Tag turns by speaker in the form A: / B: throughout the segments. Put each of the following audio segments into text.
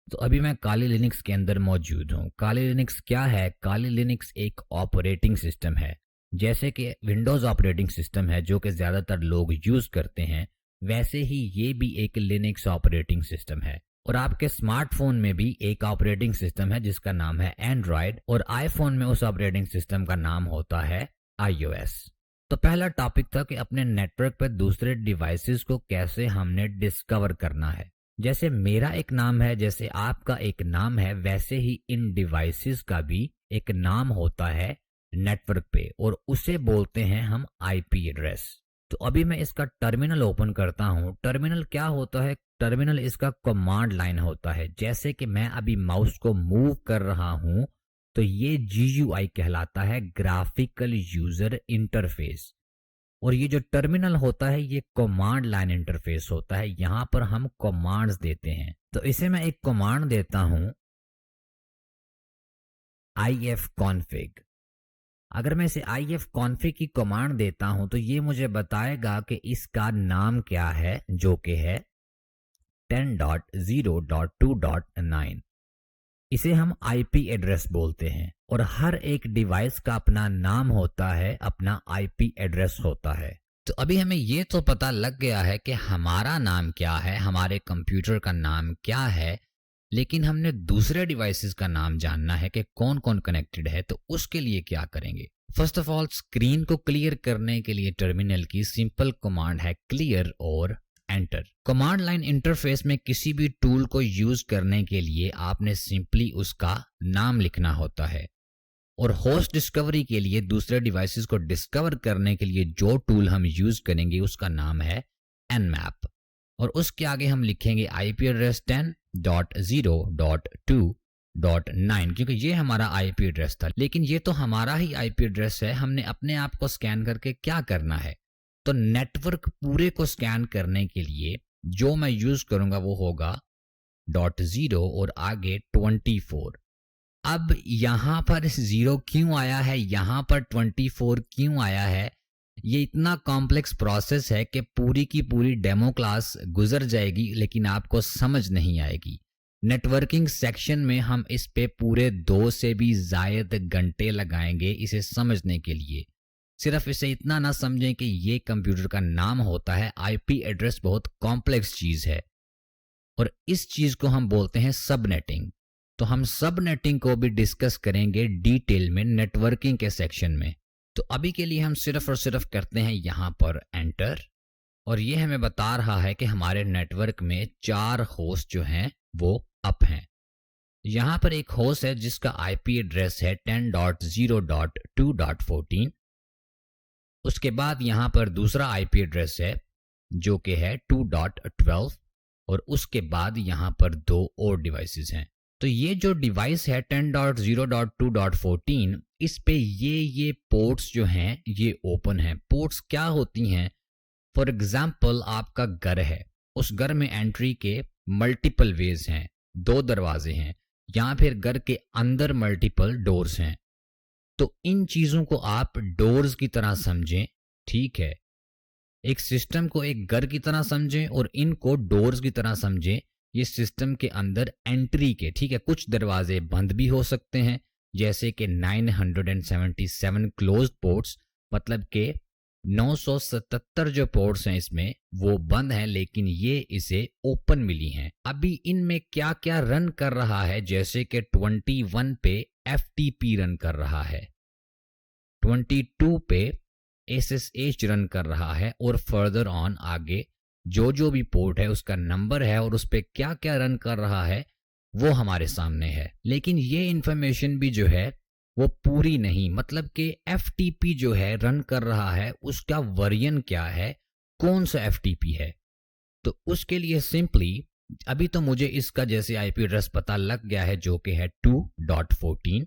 A: तो अभी मैं काली लिनक्स के अंदर मौजूद हूँ। काली लिनक्स क्या है? काली लिनक्स एक ऑपरेटिंग सिस्टम है। जैसे कि विंडोज़ ऑपरेटिंग सिस्टम है जो कि ज़्यादातर लोग यूज़ करते हैं, वैसे ही ये भी एक लिनक्स ऑपरेटिंग सिस्टम है। और आपके स्मार्टफोन में भी एक ऑपरेटिंग सिस्टम है जिसका नाम है एंड्रॉयड, और आईफोन में उस ऑपरेटिंग सिस्टम का नाम होता है iOS। तो पहला टॉपिक था कि अपने नेटवर्क पर दूसरे डिवाइसेस को कैसे हमने डिस्कवर करना है। जैसे मेरा एक नाम है, जैसे आपका एक नाम है, वैसे ही इन डिवाइसेस का भी एक नाम होता है नेटवर्क पे, और उसे बोलते हैं हम आईपी एड्रेस। तो अभी मैं इसका टर्मिनल ओपन करता हूँ। टर्मिनल क्या होता है? टर्मिनल इसका कमांड लाइन होता है। जैसे कि मैं अभी माउस को मूव कर रहा हूँ, तो ये GUI कहलाता है, ग्राफिकल यूजर इंटरफेस। और ये जो टर्मिनल होता है ये कमांड लाइन इंटरफेस होता है। यहां पर हम कमांड्स देते हैं। तो इसे मैं एक कमांड देता हूं, ifconfig। अगर मैं इसे ifconfig की कमांड देता हूं तो ये मुझे बताएगा कि इसका नाम क्या है, जो कि है 10.0.2.9। इसे हम आईपी एड्रेस बोलते हैं। और हर एक डिवाइस का अपना नाम होता है, अपना आईपी एड्रेस होता है। तो अभी हमें ये तो पता लग गया है कि हमारा नाम क्या है, हमारे कंप्यूटर का नाम क्या है, लेकिन हमने दूसरे डिवाइसेस का नाम जानना है कि कौन कौन कनेक्टेड है। तो उसके लिए क्या करेंगे? फर्स्ट ऑफ ऑल, स्क्रीन को क्लियर करने के लिए टर्मिनल की सिंपल कमांड है क्लियर और एंटर। कमांड लाइन इंटरफेस में किसी भी टूल को यूज करने के लिए आपने सिंपली उसका नाम लिखना होता है। और होस्ट डिस्कवरी के लिए, दूसरे डिवाइसेस को डिस्कवर करने के लिए जो टूल हम यूज करेंगे उसका नाम है nmap। और उसके आगे हम लिखेंगे आईपी एड्रेस 10.0.2.9, क्योंकि ये हमारा आईपी एड्रेस था। लेकिन ये तो हमारा ही आईपी एड्रेस है, हमने अपने आप को स्कैन करके क्या करना है? तो नेटवर्क पूरे को स्कैन करने के लिए जो मैं यूज करूंगा वो होगा .0 और आगे 24। अब यहां पर जीरो क्यों आया है, यहां पर 24 क्यों आया है? ये इतना कॉम्प्लेक्स प्रोसेस है कि पूरी की पूरी डेमो क्लास गुजर जाएगी लेकिन आपको समझ नहीं आएगी। नेटवर्किंग सेक्शन में हम इस पे पूरे 2 से भी ज्यादा घंटे लगाएंगे इसे समझने के लिए। सिर्फ इसे इतना ना समझें कि ये कंप्यूटर का नाम होता है। आईपी एड्रेस बहुत कॉम्प्लेक्स चीज है और इस चीज को हम बोलते हैं सबनेटिंग। तो हम सबनेटिंग को भी डिस्कस करेंगे डिटेल में नेटवर्किंग के सेक्शन में। तो अभी के लिए हम सिर्फ और सिर्फ करते हैं यहां पर एंटर, और ये हमें बता रहा है कि हमारे नेटवर्क में 4 होस्ट जो हैं वो अप हैं। यहां पर एक होस्ट है जिसका आईपी एड्रेस है 10.0.2.14। उसके बाद यहां पर दूसरा आईपी एड्रेस है जो कि है 2.12, और उसके बाद यहां पर 2 और डिवाइसेस हैं। तो ये जो डिवाइस है 10.0.2.14, इस पे ये पोर्ट्स जो हैं ये ओपन हैं। पोर्ट्स क्या होती हैं? फॉर एग्जाम्पल, आपका घर है, उस घर में एंट्री के मल्टीपल वेज हैं, 2 दरवाजे हैं, या फिर घर के अंदर मल्टीपल डोर्स हैं। तो इन चीजों को आप डोर्स की तरह समझें, ठीक है? एक सिस्टम को एक घर की तरह समझें और इनको डोर्स की तरह समझें। ये सिस्टम के अंदर एंट्री के, ठीक है, कुछ दरवाजे बंद भी हो सकते हैं, जैसे कि 977 क्लोज्ड पोर्ट्स, मतलब के 977 जो पोर्ट्स हैं इसमें वो बंद हैं, लेकिन ये इसे ओपन मिली हैं। अभी इनमें क्या क्या रन कर रहा है? जैसे कि 21 पे FTP रन कर रहा है, 22 पे SSH रन कर रहा है, और फर्दर ऑन आगे जो जो भी पोर्ट है उसका नंबर है और उस पर क्या क्या रन कर रहा है वो हमारे सामने है। लेकिन ये इंफॉर्मेशन भी जो है वो पूरी नहीं, मतलब कि FTP जो है रन कर रहा है उसका वर्जन क्या है, कौन सा FTP है। तो उसके लिए सिंपली, अभी तो मुझे इसका जैसे आईपी एड्रेस पता लग गया है जो कि है 2.14,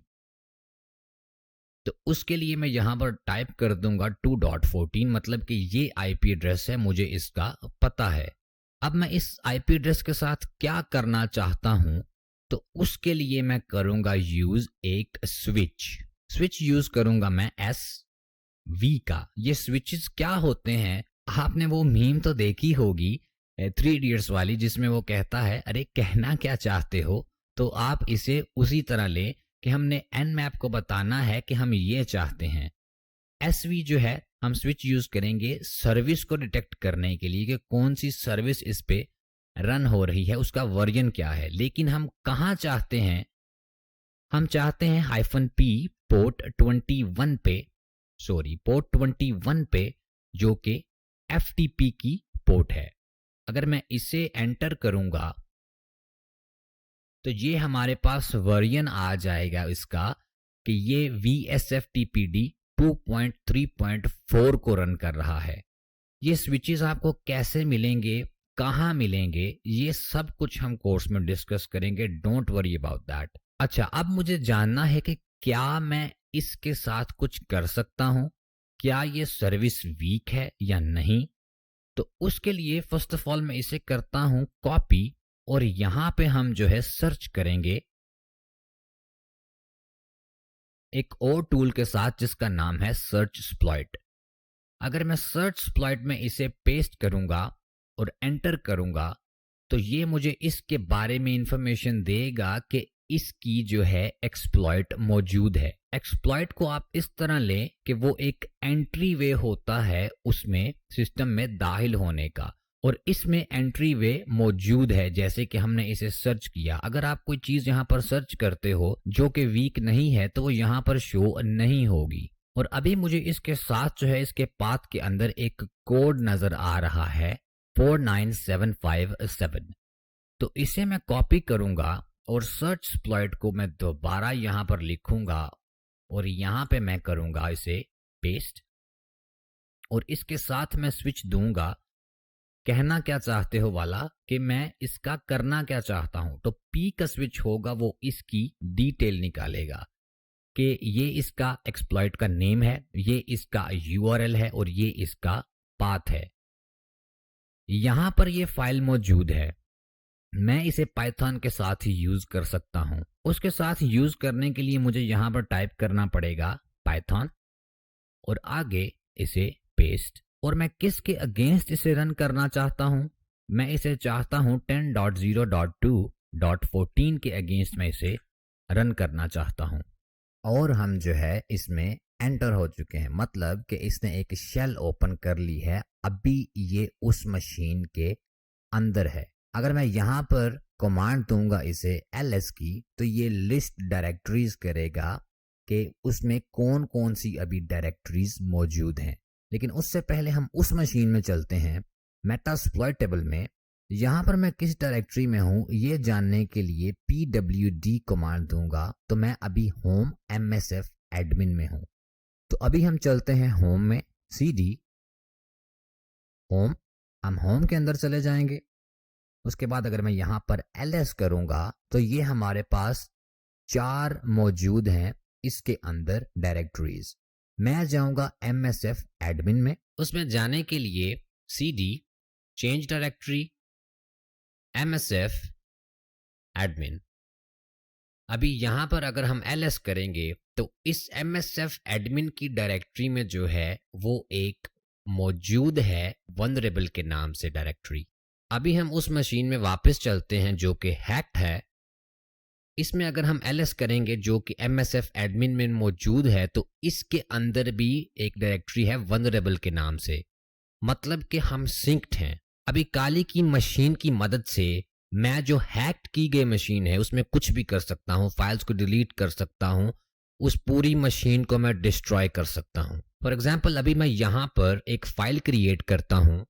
A: तो उसके लिए मैं यहां पर टाइप कर दूंगा 2.14, मतलब कि ये आईपी एड्रेस है, मुझे इसका पता है। अब मैं इस आईपी एड्रेस के साथ क्या करना चाहता हूं, तो उसके लिए मैं करूंगा यूज एक स्विच यूज करूंगा मैं SV का। ये स्विचेस क्या होते हैं? आपने वो मीम तो देखी होगी थ्री इडियट्स वाली, जिसमें वो कहता है अरे कहना क्या चाहते हो, तो आप इसे उसी तरह ले कि हमने nmap को बताना है कि हम ये चाहते हैं। SV जो है हम स्विच यूज करेंगे सर्विस को डिटेक्ट करने के लिए कि कौन सी सर्विस इस पे रन हो रही है, उसका वर्जन क्या है। लेकिन हम कहाँ चाहते हैं, हम चाहते हैं -P पोर्ट 21 पे, पोर्ट 21 पे, जो कि FTP की पोर्ट है। अगर मैं इसे एंटर करूंगा तो ये हमारे पास वर्जन आ जाएगा इसका कि ये VSFTPD 2.3.4 को रन कर रहा है। ये स्विचेस आपको कैसे मिलेंगे, कहाँ मिलेंगे, ये सब कुछ हम कोर्स में डिस्कस करेंगे, डोंट वरी अबाउट दैट। अच्छा, अब मुझे जानना है कि क्या मैं इसके साथ कुछ कर सकता हूं, क्या ये सर्विस वीक है या नहीं। तो उसके लिए फर्स्ट ऑफ ऑल मैं इसे करता हूं कॉपी, और यहां पे हम जो है सर्च करेंगे एक और टूल के साथ जिसका नाम है सर्च स्प्लॉइट। अगर मैं सर्च स्प्लॉइट में इसे पेस्ट करूंगा और एंटर करूंगा तो ये मुझे इसके बारे में इंफॉर्मेशन देगा कि इसकी जो है एक्सप्लॉइट मौजूद है। एक्सप्लॉइट को आप इस तरह लें कि वो एक एंट्री वे होता है उसमें सिस्टम में दाखिल होने का, और इसमें एंट्री वे मौजूद है। जैसे कि हमने इसे सर्च किया, अगर आप कोई चीज यहाँ पर सर्च करते हो जो कि वीक नहीं है तो वो यहाँ पर शो नहीं होगी। और अभी मुझे इसके साथ जो है इसके पाथ के अंदर एक कोड नजर आ रहा है 49757। तो इसे मैं कॉपी करूंगा और सर्च स्प्लॉइट को मैं दोबारा यहां पर लिखूंगा और यहां पे मैं करूंगा इसे पेस्ट, और इसके साथ मैं स्विच दूंगा कहना क्या चाहते हो वाला कि मैं इसका करना क्या चाहता हूं। तो P का स्विच होगा, वो इसकी डिटेल निकालेगा कि ये इसका एक्सप्लॉइट का नेम है, ये इसका URL है और ये इसका पाथ है। यहां पर ये फाइल मौजूद है, मैं इसे पाइथन के साथ ही यूज कर सकता हूं। उसके साथ यूज करने के लिए मुझे यहां पर टाइप करना पड़ेगा पाइथन और आगे इसे पेस्ट। और मैं किसके अगेंस्ट इसे रन करना चाहता हूं, मैं इसे चाहता हूं 10.0.2.14 के अगेंस्ट मैं इसे रन करना चाहता हूं। और हम जो है इसमें एंटर हो चुके हैं, मतलब कि इसने एक शेल ओपन कर ली है। अभी ये उस मशीन के अंदर है। अगर मैं यहाँ पर कमांड दूंगा इसे ls की, तो ये लिस्ट डायरेक्टरीज करेगा कि उसमें कौन कौन सी अभी डायरेक्टरीज मौजूद हैं। लेकिन उससे पहले हम उस मशीन में चलते हैं मेटास्प्लॉइट टेबल में। यहाँ पर मैं किस डायरेक्टरी में हूँ ये जानने के लिए pwd कमांड दूंगा, तो मैं अभी होम msf एडमिन में हूँ। तो अभी हम चलते हैं होम में, cd होम, हम होम के अंदर चले जाएंगे। उसके बाद अगर मैं यहाँ पर ls करूंगा तो ये हमारे पास 4 मौजूद हैं इसके अंदर डायरेक्टरीज। मैं जाऊंगा msf एडमिन में। उसमें जाने के लिए cd change directory msf admin. अभी यहां पर अगर हम ls करेंगे तो इस msf एडमिन की डायरेक्टरी में जो है वो एक मौजूद है वनरेबल के नाम से डायरेक्टरी। अभी हम उस मशीन में वापस चलते हैं जो कि हैक्ड है। इसमें अगर हम ls करेंगे जो कि msf एडमिन में मौजूद है तो इसके अंदर भी एक डायरेक्टरी है वनरेबल के नाम से, मतलब कि हम सिंक्ड हैं। अभी काली की मशीन की मदद से मैं जो हैक्ड की गई मशीन है उसमें कुछ भी कर सकता हूं, फाइल्स को डिलीट कर सकता हूं, उस पूरी मशीन को मैं डिस्ट्रॉय कर सकता हूं। फॉर एग्जाम्पल अभी मैं यहां पर एक फाइल क्रिएट करता हूं,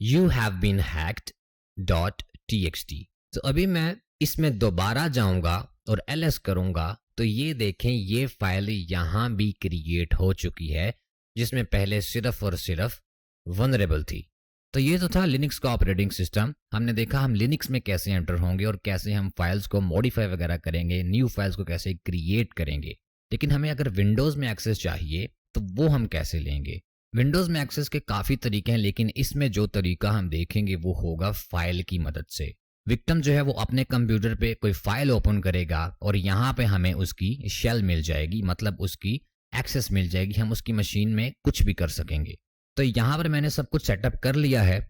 A: You have been hacked.txt। तो अभी मैं इसमें दोबारा जाऊंगा और ls करूंगा तो ये देखें ये फाइल यहां भी क्रिएट हो चुकी है, जिसमें पहले सिर्फ और सिर्फ वनरेबल थी। तो ये तो था लिनक्स का ऑपरेटिंग सिस्टम। हमने देखा हम लिनक्स में कैसे एंटर होंगे और कैसे हम फाइल्स को मॉडिफाई वगैरह करेंगे, न्यू फाइल्स को कैसे क्रिएट करेंगे। लेकिन हमें अगर विंडोज में एक्सेस चाहिए तो वो हम कैसे लेंगे। विंडोज में एक्सेस के काफी तरीके हैं, लेकिन इसमें जो तरीका हम देखेंगे वो होगा फाइल की मदद से। विक्टिम जो है वो अपने कंप्यूटर पे कोई फाइल ओपन करेगा और यहाँ पे हमें उसकी शेल मिल जाएगी, मतलब उसकी एक्सेस मिल जाएगी, हम उसकी मशीन में कुछ भी कर सकेंगे। तो यहाँ पर मैंने सब कुछ सेटअप कर लिया है,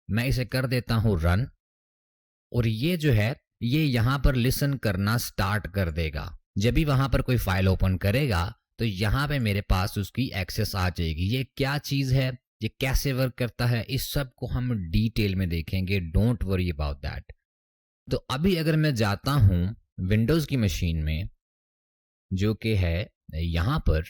A: मैं इसे कर देता हूँ रन, और ये जो है ये यहाँ पर लिसन करना स्टार्ट कर देगा। जब भी वहां पर कोई फाइल ओपन करेगा तो यहाँ पे मेरे पास उसकी एक्सेस आ जाएगी। ये क्या चीज है, ये कैसे वर्क करता है, इस सब को हम डिटेल में देखेंगे, डोंट वरी अबाउट दैट। तो अभी अगर मैं जाता हूं विंडोज की मशीन में जो कि है यहां पर,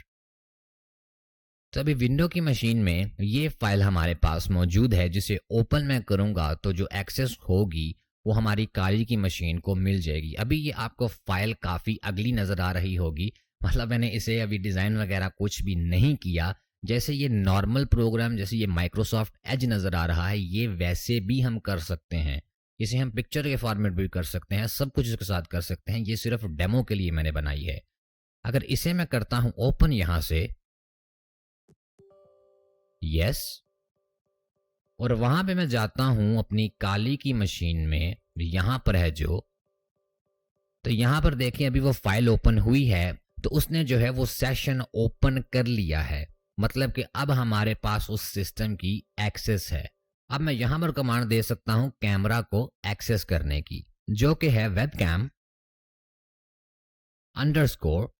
A: तो अभी विंडो की मशीन में ये फाइल हमारे पास मौजूद है, जिसे ओपन मैं करूंगा तो जो एक्सेस होगी वो हमारी काली की मशीन को मिल जाएगी। अभी ये आपको फाइल काफी अगली नजर आ रही होगी, मतलब मैंने इसे अभी डिजाइन वगैरह कुछ भी नहीं किया। जैसे ये नॉर्मल प्रोग्राम, जैसे ये माइक्रोसॉफ्ट एज नजर आ रहा है, ये वैसे भी हम कर सकते हैं। इसे हम पिक्चर के फॉर्मेट भी कर सकते हैं, सब कुछ इसके साथ कर सकते हैं। ये सिर्फ डेमो के लिए मैंने बनाई है। अगर इसे मैं करता हूं ओपन यहां से, यस, और वहां पे मैं जाता हूं अपनी काली की मशीन में, यहां पर है जो, तो यहां पर देखें अभी वो फाइल ओपन हुई है, तो उसने जो है वो सेशन ओपन कर लिया है। मतलब कि अब हमारे पास उस सिस्टम की एक्सेस है। अब मैं यहां पर कमांड दे सकता हूं कैमरा को एक्सेस करने की, जो कि है वेबकैम अंडरस्कोर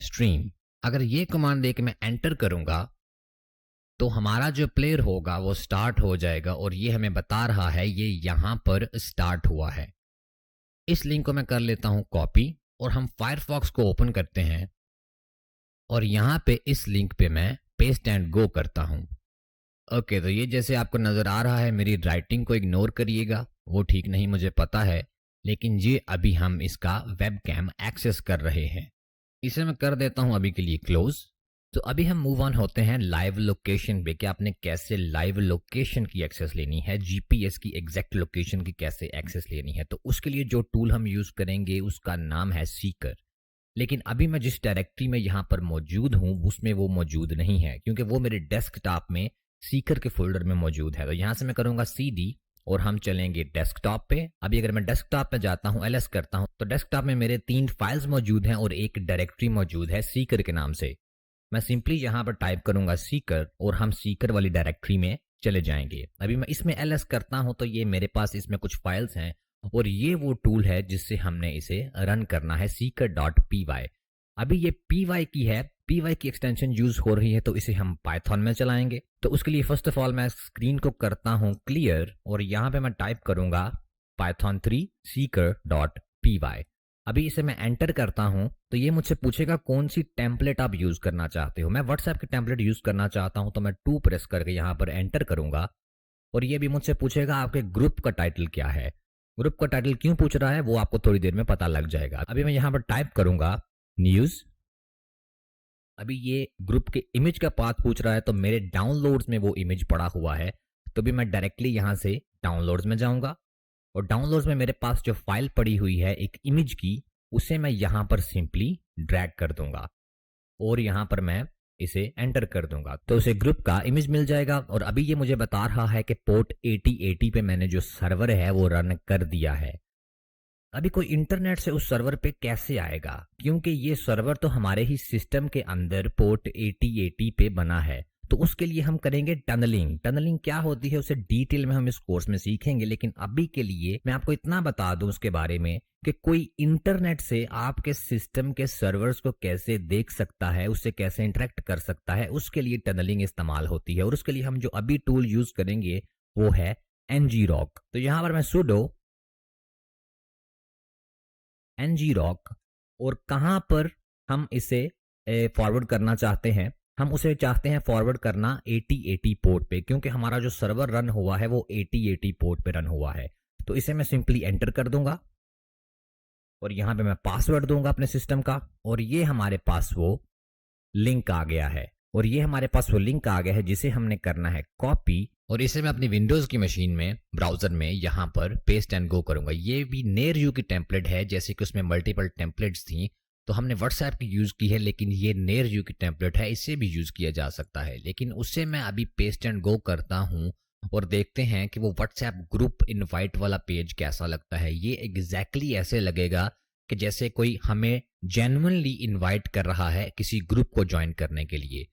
A: स्ट्रीम। अगर ये कमांड दे के मैं एंटर करूंगा तो हमारा जो प्लेयर होगा वो स्टार्ट हो जाएगा, और ये हमें बता रहा है ये यहां पर स्टार्ट हुआ है। इस लिंक को मैं कर लेता हूं कॉपी, और हम फायरफॉक्स को ओपन करते हैं, और यहां पे इस लिंक पे मैं पेस्ट एंड गो करता हूं। ओके, तो ये जैसे आपको नजर आ रहा है, मेरी राइटिंग को इग्नोर करिएगा, वो ठीक नहीं मुझे पता है, लेकिन ये अभी हम इसका वेबकैम एक्सेस कर रहे हैं। इसे मैं कर देता हूं अभी के लिए क्लोज। तो अभी हम मूव ऑन होते हैं लाइव लोकेशन पे, कि आपने कैसे लाइव लोकेशन की एक्सेस लेनी है, जीपीएस की एग्जैक्ट लोकेशन की कैसे एक्सेस लेनी है। तो उसके लिए जो टूल हम यूज करेंगे उसका नाम है सीकर। लेकिन अभी मैं जिस डायरेक्टरी में यहाँ पर मौजूद हूँ उसमें वो मौजूद नहीं है, क्योंकि वो मेरे डेस्कटॉप में सीकर के फोल्डर में मौजूद है। तो यहाँ से मैं करूंगा CD और हम चलेंगे डेस्कटॉप पे। अभी अगर मैं डेस्कटॉप पे जाता हूँ, LS करता हूँ, तो डेस्कटॉप में मेरे 3 फाइल्स मौजूद हैं और एक डायरेक्टरी मौजूद है सीकर के नाम से। मैं सिंपली यहाँ पर टाइप करूंगा सीकर, और हम सीकर वाली डायरेक्टरी में चले जाएंगे। अभी मैं इसमें LS करता हूं तो ये मेरे पास इसमें कुछ फाइल्स हैं, और ये वो टूल है जिससे हमने इसे रन करना है, seeker.py। अभी ये py की है, py की एक्सटेंशन यूज हो रही है, तो इसे हम पाइथन में चलाएंगे। तो उसके लिए फर्स्ट ऑफ ऑल मैं स्क्रीन को करता हूं क्लियर, और यहाँ पे मैं टाइप करूंगा python 3 seeker.py। अभी इसे मैं एंटर करता हूं तो ये मुझसे पूछेगा कौन सी टेम्पलेट आप यूज करना चाहते हो। मैं व्हाट्सएप की टेम्पलेट यूज करना चाहता हूं, तो मैं 2 प्रेस करके यहां पर एंटर करूंगा, और ये भी मुझसे पूछेगा आपके ग्रुप का टाइटल क्या है। ग्रुप का टाइटल क्यों पूछ रहा है वो आपको थोड़ी देर में पता लग जाएगा। अभी मैं यहां पर टाइप करूंगा न्यूज। अभी ये ग्रुप के इमेज का पाथ पूछ रहा है, तो मेरे डाउनलोड्स में वो इमेज पड़ा हुआ है, तो भी मैं डायरेक्टली यहां से डाउनलोड्स में जाऊंगा, और डाउनलोड्स में मेरे पास जो फाइल पड़ी हुई है एक इमेज की, उसे मैं यहां पर सिंपली ड्रैग कर दूंगा, और यहां पर मैं इसे एंटर कर दूंगा, तो उसे ग्रुप का इमेज मिल जाएगा। और अभी ये मुझे बता रहा है कि पोर्ट 8080 पे मैंने जो सर्वर है वो रन कर दिया है। अभी कोई इंटरनेट से उस सर्वर पे कैसे आएगा, क्योंकि ये सर्वर तो हमारे ही सिस्टम के अंदर पोर्ट 8080 पे बना है। तो उसके लिए हम करेंगे टनलिंग। टनलिंग क्या होती है उसे डिटेल में हम इस कोर्स में सीखेंगे, लेकिन अभी के लिए मैं आपको इतना बता दूं उसके बारे में कि कोई इंटरनेट से आपके सिस्टम के सर्वर्स को कैसे देख सकता है, उससे कैसे इंटरेक्ट कर सकता है, उसके लिए टनलिंग इस्तेमाल होती है। और उसके लिए हम जो अभी टूल यूज करेंगे वो है ngrok। तो यहां पर मैं sudo ngrok, और कहां पर हम इसे फॉरवर्ड करना चाहते हैं, हम उसे चाहते हैं फॉरवर्ड करना 8080 पोर्ट पे, क्योंकि हमारा जो सर्वर रन हुआ है वो 8080 पोर्ट पे रन हुआ है। तो इसे मैं सिंपली एंटर कर दूंगा, और यहां पे मैं पासवर्ड दूंगा अपने सिस्टम का, और ये हमारे पास वो लिंक आ गया है। और ये हमारे पास वो लिंक आ गया है जिसे हमने करना है कॉपी, और इसे मैं अपनी विंडोज की मशीन में ब्राउजर में यहां पर पेस्ट एंड गो करूंगा। ये भी नेर की टेम्पलेट है, जैसे कि उसमें मल्टीपल टेम्पलेट्स थी, तो हमने व्हाट्सएप की यूज की है, लेकिन ये नेर की टेम्पलेट है, इसे भी यूज किया जा सकता है। लेकिन उससे मैं अभी पेस्ट एंड गो करता हूं, और देखते हैं कि वो व्हाट्सएप ग्रुप इनवाइट वाला पेज कैसा लगता है। ये एग्जैक्टली ऐसे लगेगा कि जैसे कोई हमें जेन्युइनली इनवाइट कर रहा है किसी ग्रुप को ज्वाइन करने के लिए।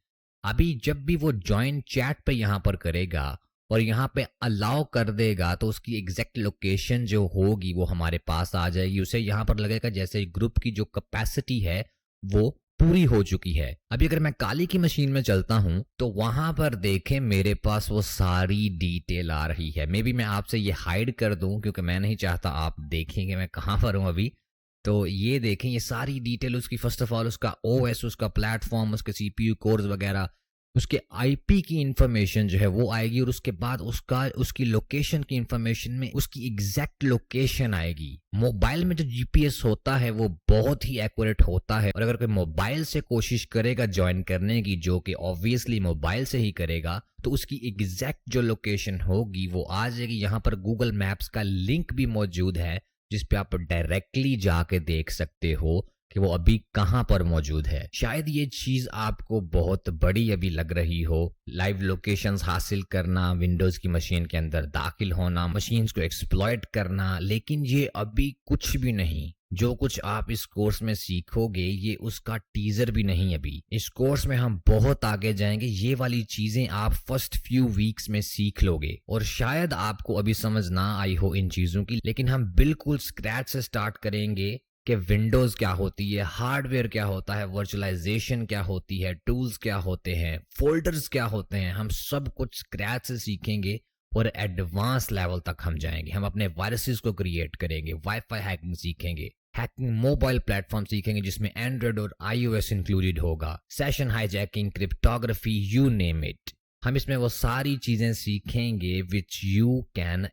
A: अभी जब भी वो ज्वाइन चैट पे यहाँ पर करेगा और यहाँ पे अलाउ कर देगा तो उसकी एग्जैक्ट लोकेशन जो होगी वो हमारे पास आ जाएगी। उसे यहाँ पर लगेगा जैसे ग्रुप की जो कैपेसिटी है वो पूरी हो चुकी है। अभी अगर मैं काली की मशीन में चलता हूं तो वहां पर देखें मेरे पास वो सारी डिटेल आ रही है। मे बी मैं आपसे ये हाइड कर दूं क्योंकि मैं नहीं चाहता आप देखें कि मैं कहां पर हूं अभी। तो ये देखें ये सारी डिटेल उसकी, फर्स्ट ऑफ ऑल उसका ओएस, उसका प्लेटफॉर्म, उसके सीपीयू कोर्स वगैरह, उसके आईपी की इंफॉर्मेशन जो है वो आएगी और उसके बाद उसकी लोकेशन की इंफॉर्मेशन में उसकी एग्जैक्ट लोकेशन आएगी। मोबाइल में जो जीपीएस होता है वो बहुत ही एक्यूरेट होता है और अगर कोई मोबाइल से कोशिश करेगा ज्वाइन करने की, जो कि ऑब्वियसली मोबाइल से ही करेगा, तो उसकी एग्जैक्ट जो लोकेशन होगी वो आ जाएगी। यहाँ पर गूगल मैप्स का लिंक भी मौजूद है जिस पे आप डायरेक्टली जाके देख सकते हो कि वो अभी कहां पर मौजूद है। शायद ये चीज आपको बहुत बड़ी अभी लग रही हो, लाइव लोकेशंस हासिल करना, विंडोज की मशीन के अंदर दाखिल होना, मशीन्स को एक्सप्लॉइट करना, लेकिन ये अभी कुछ भी नहीं। जो कुछ आप इस कोर्स में सीखोगे ये उसका टीजर भी नहीं। अभी इस कोर्स में हम बहुत आगे जाएंगे। ये वाली चीजें आप फर्स्ट फ्यू वीक्स में सीख लोगे और शायद आपको अभी समझ ना आई हो इन चीजों की, लेकिन हम बिल्कुल स्क्रैच से स्टार्ट करेंगे कि विंडोज क्या होती है, हार्डवेयर क्या होता है, वर्चुअलाइजेशन क्या होती है, टूल्स क्या होते हैं, फोल्डर्स क्या होते हैं। हम सब कुछ स्क्रैच से सीखेंगे और एडवांस लेवल तक हम जाएंगे। हम अपने वायरसेस को क्रिएट करेंगे, वाईफाई हैकिंग सीखेंगे, हैकिंग मोबाइल प्लेटफॉर्म सीखेंगे जिसमें एंड्रॉइड और iOS इंक्लूडेड होगा, session hijacking, cryptography, you name it. हम इसमें वो सारी चीजें सीखेंगे विच यू कैन